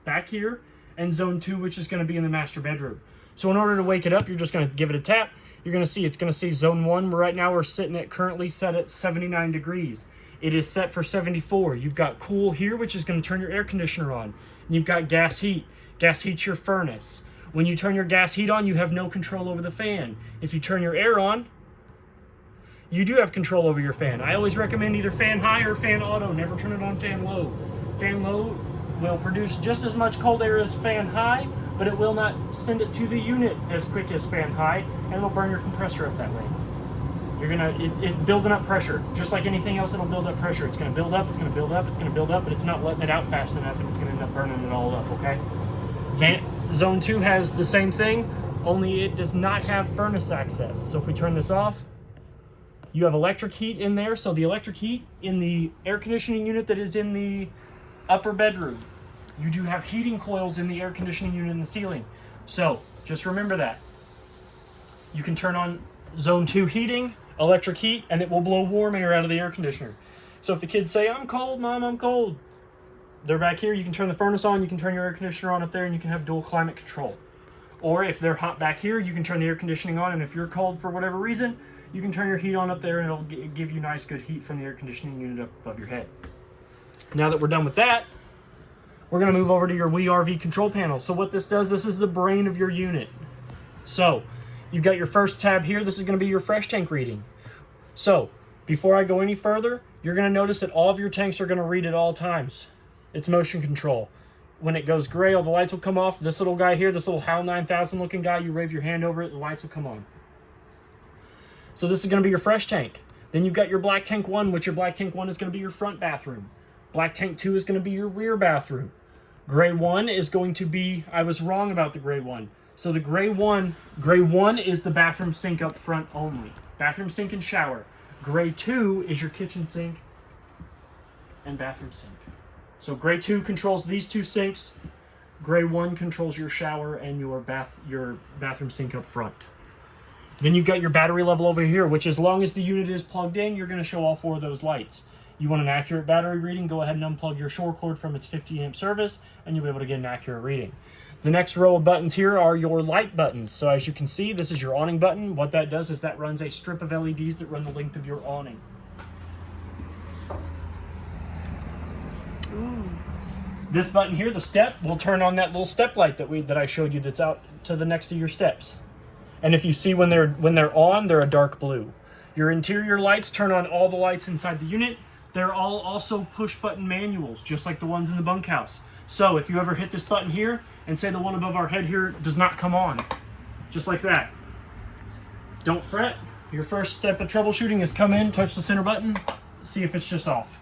back here, and Zone 2, which is going to be in the master bedroom. So in order to wake it up, you're just going to give it a tap. You're going to see it's going to say Zone 1. Right now we're sitting at currently set at 79 degrees. It is set for 74. You've got cool here, which is going to turn your air conditioner on. And you've got gas heat. Gas heat's your furnace. When you turn your gas heat on, you have no control over the fan. If you turn your air on, you do have control over your fan. I always recommend either fan high or fan auto. Never turn it on fan low. Fan low will produce just as much cold air as fan high, but it will not send it to the unit as quick as fan high, and it'll burn your compressor up that way. You're gonna, it building up pressure. Just like anything else, it'll build up pressure. It's gonna build up, it's gonna build up, it's gonna build up, but it's not letting it out fast enough, and it's gonna end up burning it all up, okay? Zone 2 has the same thing, only it does not have furnace access. So if we turn this off, you have electric heat in there. So the electric heat in the air conditioning unit that is in the upper bedroom. You do have heating coils in the air conditioning unit in the ceiling. So just remember that. You can turn on Zone 2 heating, electric heat, and it will blow warm air out of the air conditioner. So if the kids say, "I'm cold, Mom, I'm cold," they're back here, you can turn the furnace on, you can turn your air conditioner on up there, and you can have dual climate control. Or if they're hot back here, you can turn the air conditioning on, and if you're cold for whatever reason, you can turn your heat on up there, and it'll give you nice, good heat from the air conditioning unit up above your head. Now that we're done with that, we're going to move over to your WeRV control panel. So what this does, this is the brain of your unit. So you've got your first tab here. This is going to be your fresh tank reading. So before I go any further, you're going to notice that all of your tanks are going to read at all times. It's motion control. When it goes gray, all the lights will come off. This little guy here, this little HAL 9000 looking guy, you wave your hand over it, the lights will come on. So this is going to be your fresh tank. Then you've got your black tank 1, which your black tank 1 is going to be your front bathroom. Black tank 2 is going to be your rear bathroom. Gray 1 is going to be, I was wrong about the gray 1. So the gray one is the bathroom sink up front only. Bathroom sink and shower. Gray 2 is your kitchen sink and bathroom sink. So gray 2 controls these two sinks. Gray 1 controls your shower and your bathroom sink up front. Then you've got your battery level over here, which as long as the unit is plugged in, you're going to show all 4 of those lights. You want an accurate battery reading, go ahead and unplug your shore cord from its 50 amp service, and you'll be able to get an accurate reading. The next row of buttons here are your light buttons. So as you can see, this is your awning button. What that does is that runs a strip of LEDs that run the length of your awning. Ooh. This button here, the step, will turn on that little step light that I showed you that's out to the next of your steps. And if you see when they're on, they're a dark blue. Your interior lights turn on all the lights inside the unit. They're all also push button manuals, just like the ones in the bunkhouse. So if you ever hit this button here and say the one above our head here does not come on, just like that. Don't fret. Your first step of troubleshooting is come in, touch the center button, see if it's just off.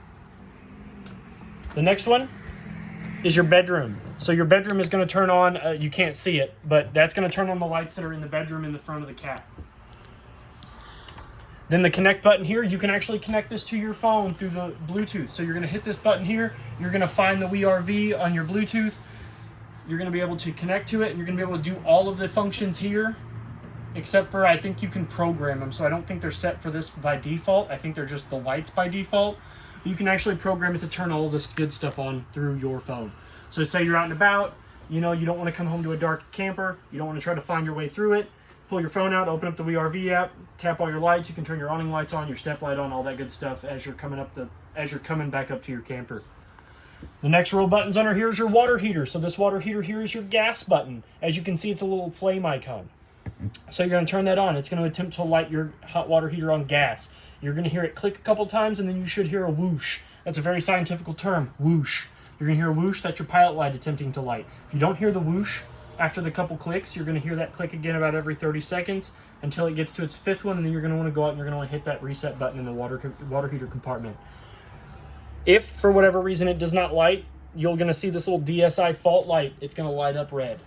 The next one is your bedroom. So your bedroom is going to turn on, you can't see it, but that's going to turn on the lights that are in the bedroom in the front of the cat. Then the connect button here, you can actually connect this to your phone through the Bluetooth. So you're going to hit this button here, you're going to find the WeRV on your Bluetooth, you're going to be able to connect to it, and you're going to be able to do all of the functions here, except for I think you can program them. So I don't think they're set for this by default. I think they're just the lights by default. You can actually program it to turn all this good stuff on through your phone. So say you're out and about, you know, you don't want to come home to a dark camper, you don't want to try to find your way through it. Pull your phone out, open up the WeRV app, tap all your lights. You can turn your awning lights on, your step light on, all that good stuff as you're coming back up to your camper. The next row of buttons under here is your water heater. So this water heater here is your gas button. As you can see, it's a little flame icon. So you're going to turn that on. It's going to attempt to light your hot water heater on gas. You're going to hear it click a couple times, and then you should hear a whoosh. That's a very scientific term, whoosh. You're going to hear a whoosh. That's your pilot light attempting to light. If you don't hear the whoosh, after the couple clicks, you're going to hear that click again about every 30 seconds until it gets to its fifth one, and then you're going to want to go out and you're going to want to hit that reset button in the water heater compartment. If, for whatever reason, it does not light, you're going to see this little DSI fault light. It's going to light up red.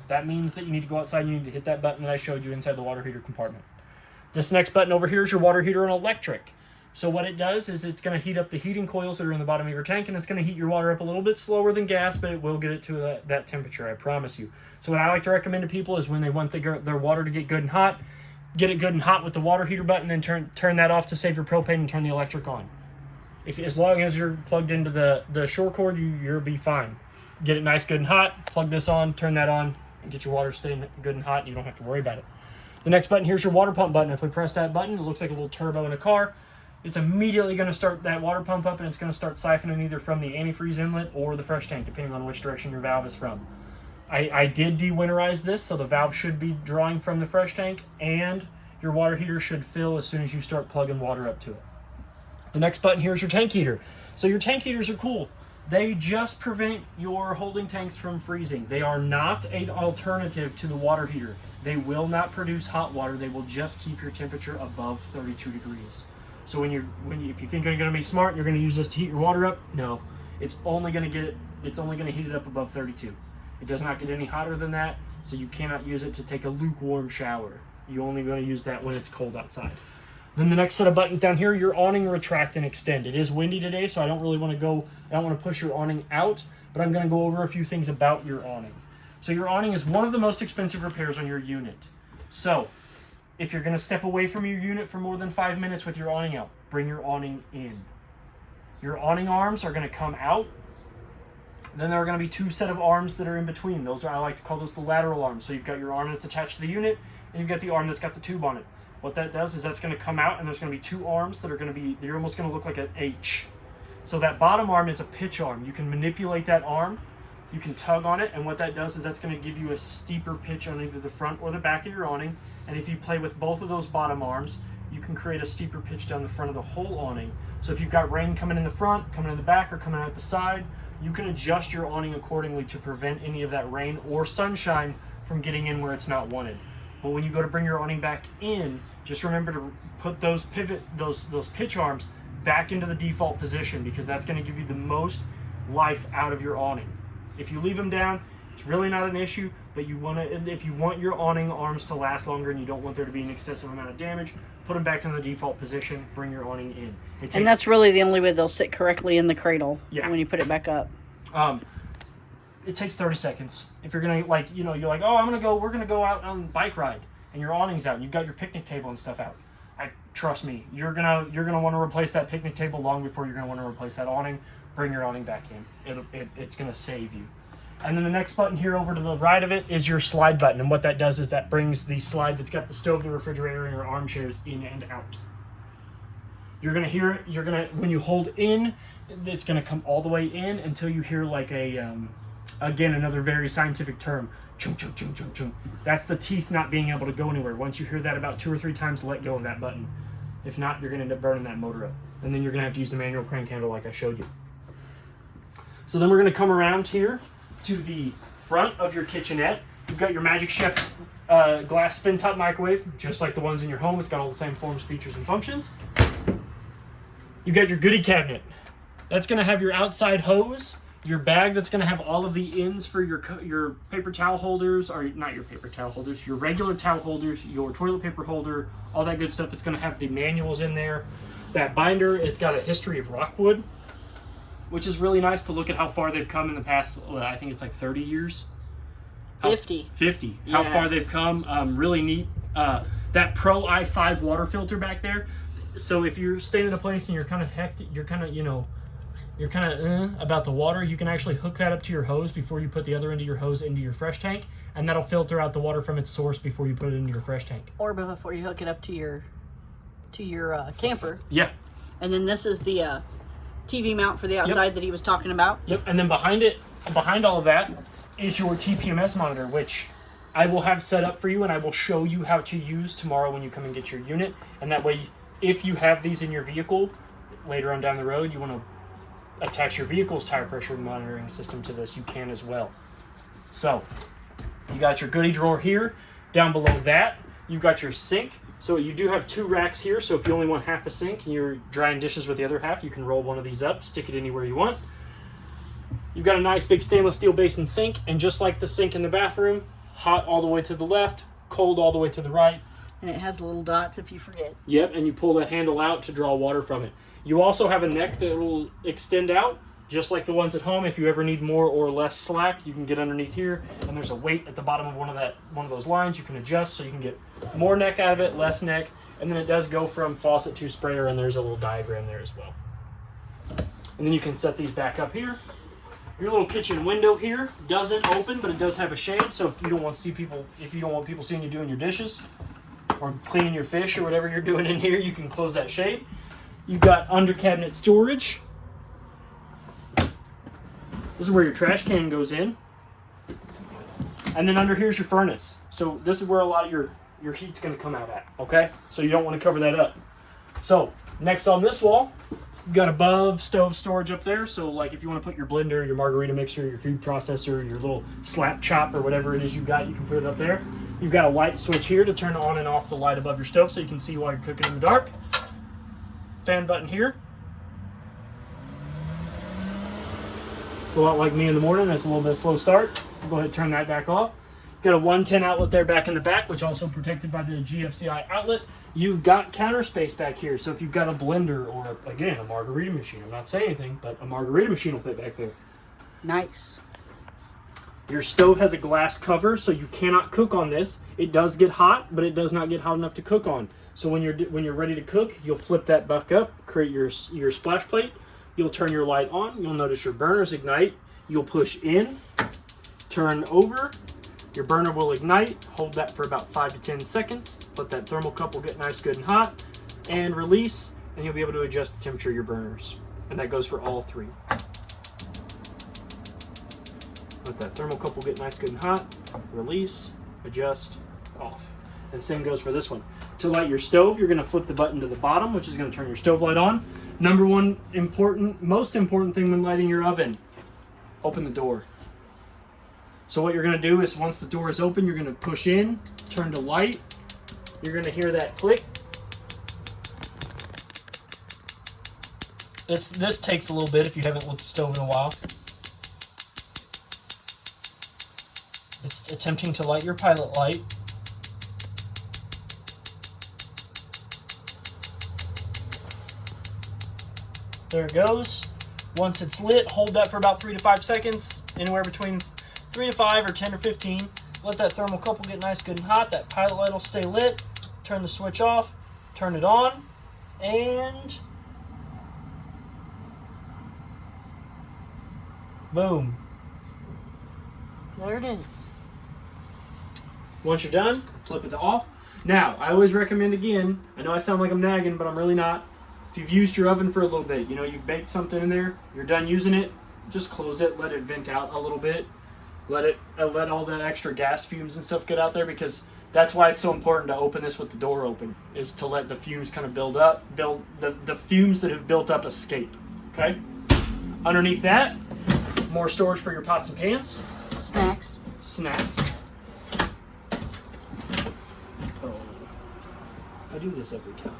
That means that you need to go outside, you need to hit that button that I showed you inside the water heater compartment. This next button over here is your water heater and electric. So what it does is it's going to heat up the heating coils that are in the bottom of your tank, and it's going to heat your water up a little bit slower than gas, but it will get it to that temperature, I promise you. So what I like to recommend to people is when they want their water to get good and hot, get it good and hot with the water heater button, then turn that off to save your propane and turn the electric on. As long as you're plugged into the shore cord, you'll be fine. Get it nice, good and hot, plug this on, turn that on, and get your water staying good and hot, and you don't have to worry about it. The next button here is your water pump button. If we press that button, it looks like a little turbo in a car. It's immediately going to start that water pump up, and it's going to start siphoning either from the antifreeze inlet or the fresh tank, depending on which direction your valve is from. I did de-winterize this, so the valve should be drawing from the fresh tank, and your water heater should fill as soon as you start plugging water up to it. The next button here is your tank heater. So your tank heaters are cool. They just prevent your holding tanks from freezing. They are not an alternative to the water heater. They will not produce hot water. They will just keep your temperature above 32 degrees. So if you think you're going to be smart, you're going to use this to heat your water up. No, it's only going to heat it up above 32. It does not get any hotter than that, so you cannot use it to take a lukewarm shower. You're only going to use that when it's cold outside. Then the next set of buttons down here, your awning retract and extend. It is windy today, so I don't want to push your awning out, but I'm going to go over a few things about your awning. So your awning is one of the most expensive repairs on your unit. So if you're going to step away from your unit for more than 5 minutes with your awning out, bring your awning in. Your awning arms are going to come out. Then there are going to be two set of arms that are in between. I like to call those the lateral arms. So you've got your arm that's attached to the unit, and you've got the arm that's got the tube on it. What that does is that's going to come out, and there's going to be two arms that are going to be, they're almost going to look like an H. So that bottom arm is a pitch arm. You can manipulate that arm. You can tug on it, and what that does is that's going to give you a steeper pitch on either the front or the back of your awning. And if you play with both of those bottom arms, you can create a steeper pitch down the front of the whole awning. So if you've got rain coming in the front, coming in the back, or coming out the side, you can adjust your awning accordingly to prevent any of that rain or sunshine from getting in where it's not wanted. But when you go to bring your awning back in, just remember to put those pitch arms back into the default position, because that's going to give you the most life out of your awning. If you leave them down, it's really not an issue, but if you want your awning arms to last longer and you don't want there to be an excessive amount of damage, put them back in the default position, bring your awning in. And that's really the only way they'll sit correctly in the cradle when you put it back up. It takes 30 seconds. If you're going to, we're going to go out on a bike ride, and your awning's out, and you've got your picnic table and stuff out. Trust me, you're gonna want to replace that picnic table long before you're going to want to replace that awning. Bring your awning back in. It's going to save you. And then the next button here over to the right of it is your slide button. And what that does is that brings the slide that's got the stove, the refrigerator, and your armchairs in and out. You're going to hear it. When you hold in, it's going to come all the way in until you hear like again, another very scientific term. Chung, chung, chung, chung, chung. That's the teeth not being able to go anywhere. Once you hear that about 2 or 3 times, let go of that button. If not, you're going to end up burning that motor up. And then you're going to have to use the manual crank handle like I showed you. So then we're going to come around here to the front of your kitchenette. You've got your Magic Chef glass spin top microwave, just like the ones in your home. It's got all the same forms, features, and functions. You've got your goodie cabinet. That's going to have your outside hose, your bag that's going to have all of the ends for your paper towel holders, or not your paper towel holders, your regular towel holders, your toilet paper holder, all that good stuff. It's going to have the manuals in there. That binder has got a history of Rockwood, which is really nice to look at how far they've come in the past. Well, I think it's like 30 years. 50. 50. Yeah. How far they've come. Really neat. That Pro i5 water filter back there. So if you're staying in a place and you're kind of hectic, you're kind of about the water, you can actually hook that up to your hose before you put the other end of your hose into your fresh tank, and that'll filter out the water from its source before you put it into your fresh tank. Or before you hook it up to your camper. Yeah. And then this is the TV mount for the outside that he was talking about. Yep. And then behind all of that is your TPMS monitor, which I will have set up for you, and I will show you how to use tomorrow when you come and get your unit. And that way, if you have these in your vehicle later on down the road, you want to attach your vehicle's tire pressure monitoring system to this, you can as well. So you got your goodie drawer here. Down below that, you've got your sink. So you do have 2 racks here, so if you only want half a sink and you're drying dishes with the other half, you can roll one of these up, stick it anywhere you want. You've got a nice big stainless steel basin sink, and just like the sink in the bathroom, hot all the way to the left, cold all the way to the right. And it has little dots if you forget. Yep, and you pull that handle out to draw water from it. You also have a neck that will extend out, just like the ones at home. If you ever need more or less slack, you can get underneath here, and there's a weight at the bottom of one of those lines you can adjust, so you can get more neck out of it, less neck, and then it does go from faucet to sprayer, and there's a little diagram there as well. And then you can set these back up here. Your little kitchen window here doesn't open, but it does have a shade, so if you don't want people seeing you doing your dishes or cleaning your fish or whatever you're doing in here, you can close that shade. You've got under cabinet storage. This is where your trash can goes in. And then under here's your furnace. So this is where a lot of your heat's going to come out at, okay? So you don't want to cover that up. So next on this wall, you've got above stove storage up there. So like if you want to put your blender, your margarita mixer, your food processor, your little slap chop or whatever it is you've got, you can put it up there. You've got a light switch here to turn on and off the light above your stove so you can see while you're cooking in the dark. Fan button here. It's a lot like me in the morning. It's a little bit slow start. Go ahead and turn that back off. Got a 110 outlet there back in the back, which also protected by the GFCI outlet. You've got counter space back here. So if you've got a blender or, again, a margarita machine, I'm not saying anything, but a margarita machine will fit back there. Nice. Your stove has a glass cover, so you cannot cook on this. It does get hot, but it does not get hot enough to cook on. So when you're ready to cook, you'll flip that back up, create your splash plate. You'll turn your light on. You'll notice your burners ignite. You'll push in, turn over. Your burner will ignite. Hold that for about 5 to 10 seconds. Let that thermocouple get nice, good, and hot. And release, and you'll be able to adjust the temperature of your burners. And that goes for all 3. Let that thermocouple get nice, good, and hot. Release, adjust, off. And same goes for this one. To light your stove, you're going to flip the button to the bottom, which is going to turn your stove light on. Number one most important thing when lighting your oven, open the door. So what you're going to do is once the door is open, you're going to push in, turn to light. You're going to hear that click. This takes a little bit if you haven't lit the stove in a while. It's attempting to light your pilot light. There it goes. Once it's lit, hold that for about 3 to 5 seconds, anywhere between 3 to 5 or 10 or 15. Let that thermocouple get nice, good, and hot. That pilot light will stay lit. Turn the switch off, turn it on, and boom. There it is. Once you're done, flip it to off. Now, I always recommend again, I know I sound like I'm nagging, but I'm really not. If you've used your oven for a little bit, you've baked something in there, you're done using it, just close it, let it vent out a little bit. Let all that extra gas fumes and stuff get out there, because that's why it's so important to open this with the door open, is to let the fumes kind of build up, the fumes that have built up escape, okay? Underneath that, more storage for your pots and pans. Snacks. Oh, I do this every time.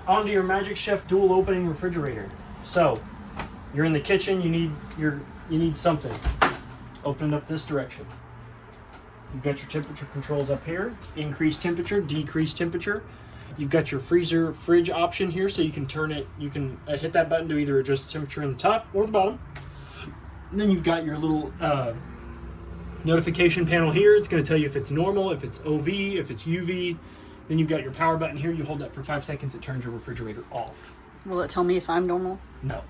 onto your Magic Chef dual opening refrigerator. So you're in the kitchen, you need something. Open it up this direction. You've got your temperature controls up here. Increase temperature, decrease temperature. You've got your freezer fridge option here, so you can turn it, you can hit that button to either adjust the temperature in the top or the bottom. And then you've got your little notification panel here. It's going to tell you if it's normal, if it's OV, if it's UV. Then you've got your power button here. You hold that for 5 seconds, it turns your refrigerator off. Will it tell me if I'm normal? No.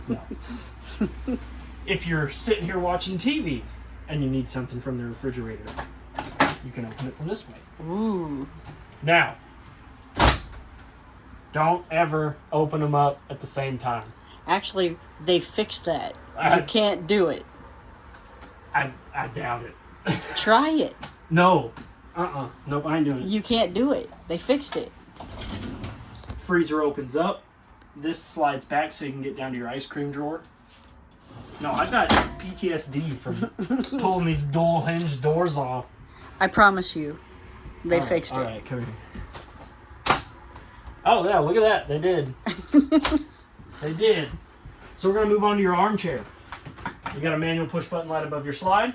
No. If you're sitting here watching TV and you need something from the refrigerator, you can open it from this way. Ooh. Now, don't ever open them up at the same time. Actually, they fixed that. You can't do it. I doubt it. Try it. No. Nope, I ain't doing it. You can't do it. They fixed it. Freezer opens up. This slides back so you can get down to your ice cream drawer. No, I've got PTSD from pulling these dual hinge doors off. I promise you, they fixed it. All right, come here. Oh, yeah, look at that. They did. They did. So we're going to move on to your armchair. You got a manual push button light above your slide.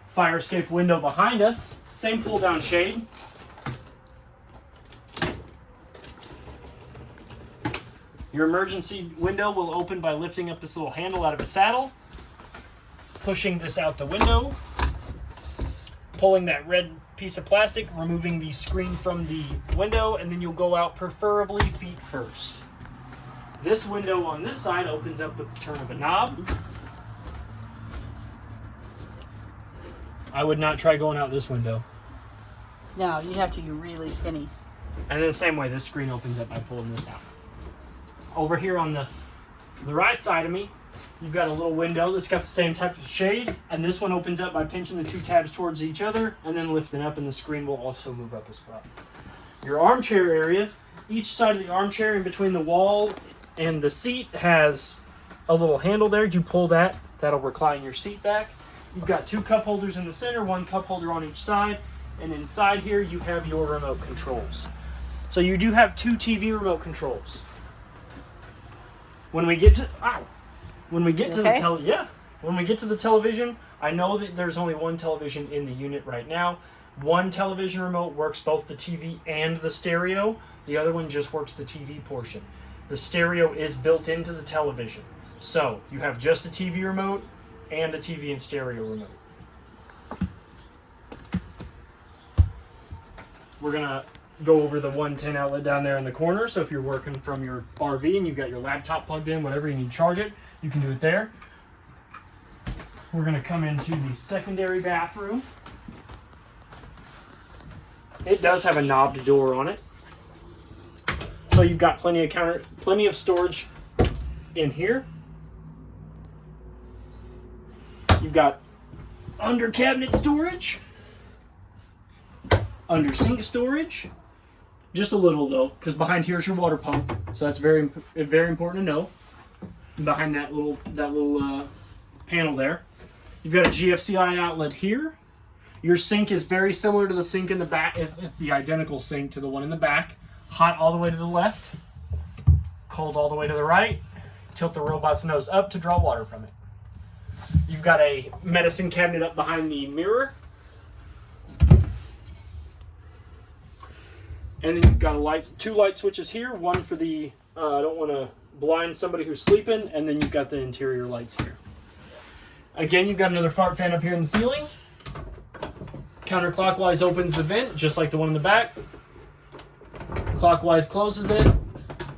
Fire escape window behind us. Same pull down shade. Your emergency window will open by lifting up this little handle out of a saddle, pushing this out the window, pulling that red piece of plastic, removing the screen from the window, and then you'll go out preferably feet first. This window on this side opens up with the turn of a knob. I would not try going out this window. No, you have to be really skinny. And then the same way, this screen opens up by pulling this out. Over here on the right side of me, you've got a little window that's got the same type of shade, and this one opens up by pinching the two tabs towards each other and then lifting up, and the screen will also move up as well. Your armchair area, each side of the armchair in between the wall and the seat has a little handle there. You pull that, that'll recline your seat back. You've got two cup holders in the center, one cup holder on each side, and inside here you have your remote controls. So you do have two TV remote controls. When we get to when we get to the television, I know that there's only one television in the unit right now. One television remote works both the TV and the stereo. The other one just works the TV portion. The stereo is built into the television. So you have just a TV remote and a TV and stereo remote. We're gonna go over the 110 outlet down there in the corner. So if you're working from your RV and you've got your laptop plugged in, whatever you need to charge it, you can do it there. We're gonna come into the secondary bathroom. It does have a knobbed door on it. So you've got plenty of storage in here. You've got under cabinet storage, under sink storage, just a little though, because behind here is your water pump. So that's very important to know. Behind that little panel there, you've got a GFCI outlet here. Your sink is very similar to the sink in the back. It's the identical sink to the one in the back. Hot all the way to the left, cold all the way to the right. Tilt the robot's nose up to draw water from it. You've got a medicine cabinet up behind the mirror. And then you've got two light switches here. One for the, I don't want to blind somebody who's sleeping. And then you've got the interior lights here. Again, you've got another fart fan up here in the ceiling. Counterclockwise opens the vent, just like the one in the back. Clockwise closes it.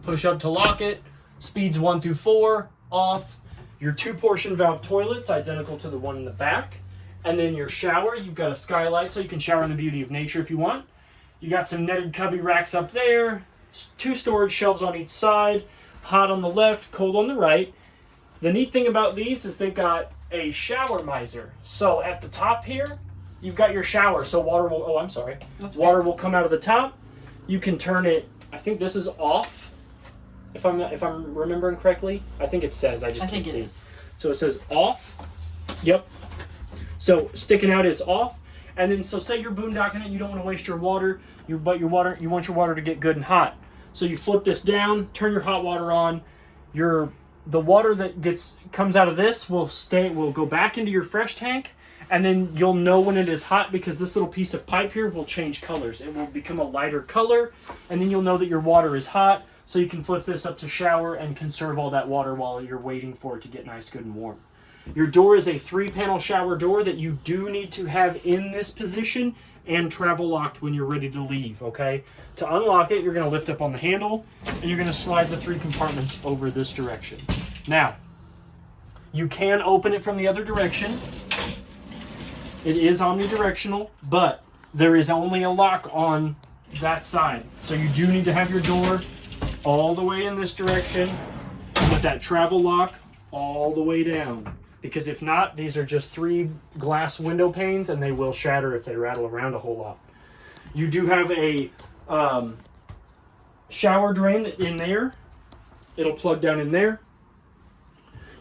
Push up to lock it. Speeds 1 through 4, off. Your 2-portion valve toilets, identical to the one in the back. And then your shower, you've got a skylight so you can shower in the beauty of nature if you want. You got some netted cubby racks up there. 2 storage shelves on each side. Hot on the left, cold on the right. The neat thing about these is they've got a shower miser. So at the top here, you've got your shower. So water will, water will come out of the top. You can turn it, I think this is off. If I'm remembering correctly, I think it says. I can't see. So it says off. Yep. So sticking out is off, and then so say you're boondocking it, you don't want to waste your water. You want your water to get good and hot. So you flip this down, turn your hot water on. The water that comes out of this will go back into your fresh tank, and then you'll know when it is hot because this little piece of pipe here will change colors. It will become a lighter color, and then you'll know that your water is hot, so you can flip this up to shower and conserve all that water while you're waiting for it to get nice, good, and warm. Your door is a 3-panel shower door that you do need to have in this position and travel locked when you're ready to leave, okay? To unlock it, you're going to lift up on the handle, and you're going to slide the 3 compartments over this direction. Now, you can open it from the other direction. It is omnidirectional, but there is only a lock on that side. So you do need to have your door all the way in this direction with that travel lock all the way down. Because if not, these are just 3 glass window panes and they will shatter if they rattle around a whole lot. You do have a shower drain in there. It'll plug down in there.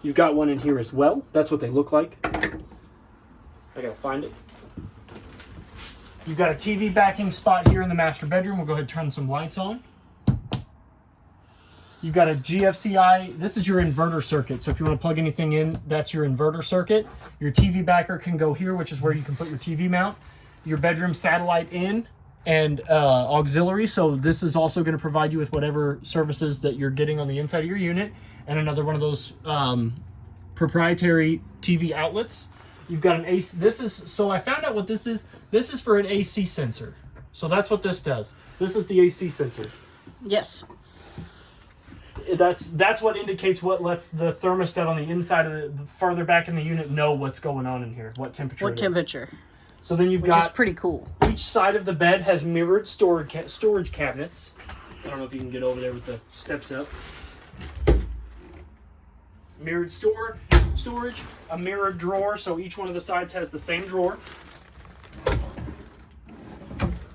You've got one in here as well. That's what they look like. I gotta find it. You've got a TV backing spot here in the master bedroom. We'll go ahead and turn some lights on. You've got a GFCI. This is your inverter circuit. So if you want to plug anything in, that's your inverter circuit. Your TV backer can go here, which is where you can put your TV mount. Your bedroom satellite in and auxiliary. So this is also going to provide you with whatever services that you're getting on the inside of your unit. And another one of those proprietary TV outlets. You've got an AC. So I found out what this is. This is for an AC sensor. So that's what this does. This is the AC sensor. Yes. That's what indicates what lets the thermostat on the inside of the further back in the unit know what's going on in here, what temperature. What temperature? So then Which is pretty cool. Each side of the bed has mirrored storage cabinets. I don't know if you can get over there with the steps up. Mirrored storage, a mirrored drawer, so each one of the sides has the same drawer.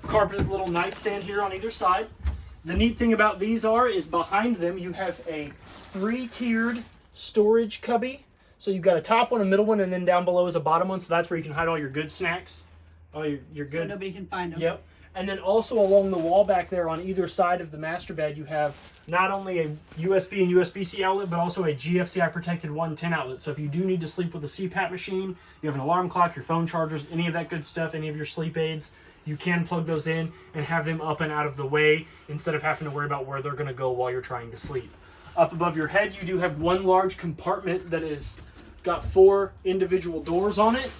Carpeted little nightstand here on either side. The neat thing about these is behind them you have a 3-tiered storage cubby. So you've got a top one, a middle one, and then down below is a bottom one. So that's where you can hide all your good snacks. All your good. So nobody can find them. Yep. And then also along the wall back there on either side of the master bed, you have not only a USB and USB-C outlet, but also a GFCI protected 110 outlet. So if you do need to sleep with a CPAP machine, you have an alarm clock, your phone chargers, any of that good stuff, any of your sleep aids, you can plug those in and have them up and out of the way instead of having to worry about where they're going to go while you're trying to sleep. Up above your head, you do have one large compartment that is got 4 individual doors on it.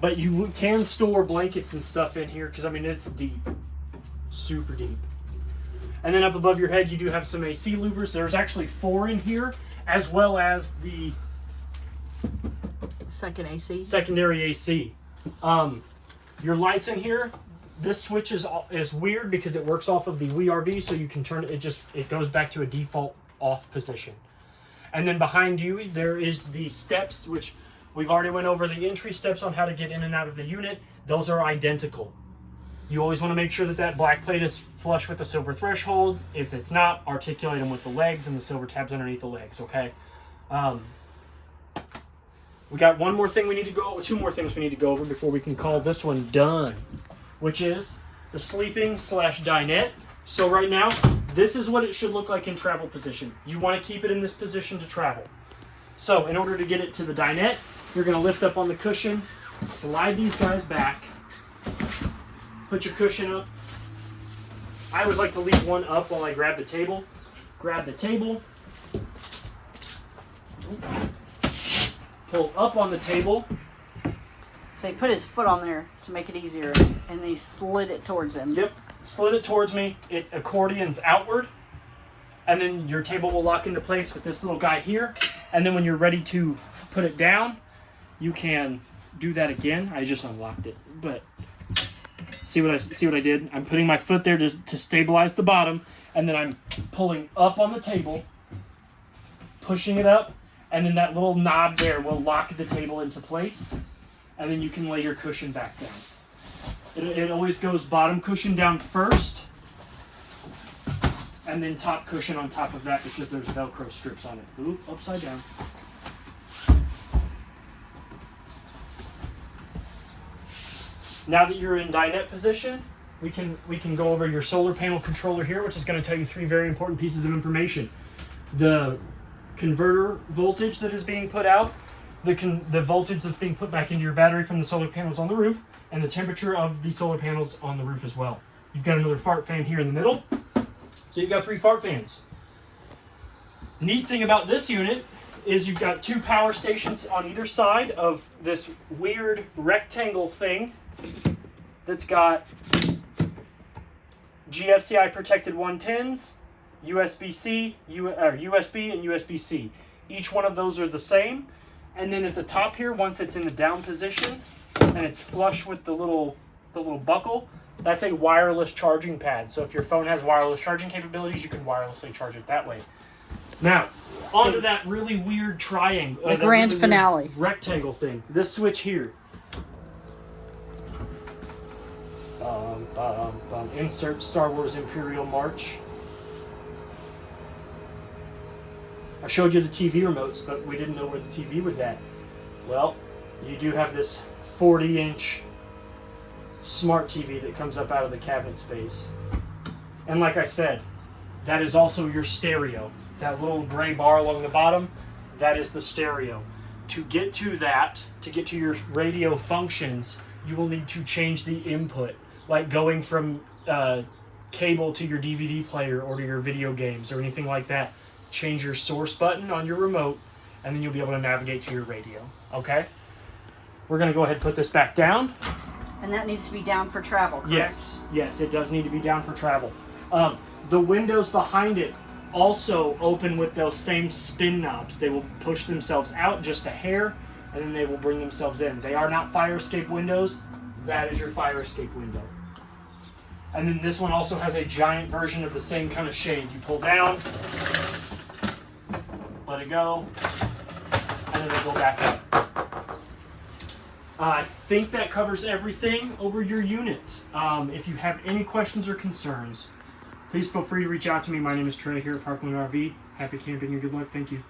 But you can store blankets and stuff in here because, I mean, it's deep. Super deep. And then up above your head, you do have some AC louvers. There's actually 4 in here, as well as the secondary AC. Your lights in here, this switch is weird because it works off of the WeRV, so you can turn it. It goes back to a default off position. And then behind you, there is the steps, which we've already went over the entry steps on how to get in and out of the unit. Those are identical. You always want to make sure that that black plate is flush with the silver threshold. If it's not, articulate them with the legs and the silver tabs underneath the legs, okay? We got two more things we need to go over before we can call this one done, which is the sleeping / dinette. So right now, this is what it should look like in travel position. You want to keep it in this position to travel. So in order to get it to the dinette, you're going to lift up on the cushion, slide these guys back, put your cushion up. I always like to leave one up while I grab the table. Grab the table. Pull up on the table. So he put his foot on there to make it easier, and he slid it towards him. Yep, slid it towards me. It accordions outward, and then your table will lock into place with this little guy here. And then when you're ready to put it down, you can do that again. I just unlocked it, but see what I did? I'm putting my foot there to stabilize the bottom, and then I'm pulling up on the table, pushing it up, and then that little knob there will lock the table into place, and then you can lay your cushion back down. It always goes bottom cushion down first, and then top cushion on top of that because there's Velcro strips on it. Ooh, upside down. Now that you're in dinette position, we can go over your solar panel controller here, which is going to tell you 3 very important pieces of information: the converter voltage that is being put out, the voltage that's being put back into your battery from the solar panels on the roof, and the temperature of the solar panels on the roof as well. You've got another fart fan here in the middle, so you've got 3 fart fans. Neat thing about this unit is you've got 2 power stations on either side of this weird rectangle thing that's got GFCI protected 110s, USB-C, USB, and USB-C. Each one of those are the same. And then at the top here, once it's in the down position and it's flush with the little buckle, that's a wireless charging pad. So if your phone has wireless charging capabilities, you can wirelessly charge it that way. Now, onto that really weird triangle. The grand really finale. Rectangle thing. This switch here. Insert Star Wars Imperial March. I showed you the TV remotes, but we didn't know where the TV was at. Well, you do have this 40-inch smart TV that comes up out of the cabinet space. And like I said, that is also your stereo. That little gray bar along the bottom, that is the stereo. To get to that, to get to your radio functions, you will need to change the input. Like going from cable to your DVD player or to your video games or anything like that. Change your source button on your remote, and then you'll be able to navigate to your radio. Okay? We're going to go ahead and put this back down. And that needs to be down for travel, correct? Yes, it does need to be down for travel. The windows behind it also open with those same spin knobs. They will push themselves out just a hair, and then they will bring themselves in. They are not fire escape windows. That is your fire escape window. And then this one also has a giant version of the same kind of shade. You pull down, let it go, and then they go back up. I think that covers everything over your unit. If you have any questions or concerns, please feel free to reach out to me. My name is Trey here at Parkland RV. Happy camping and good luck. Thank you.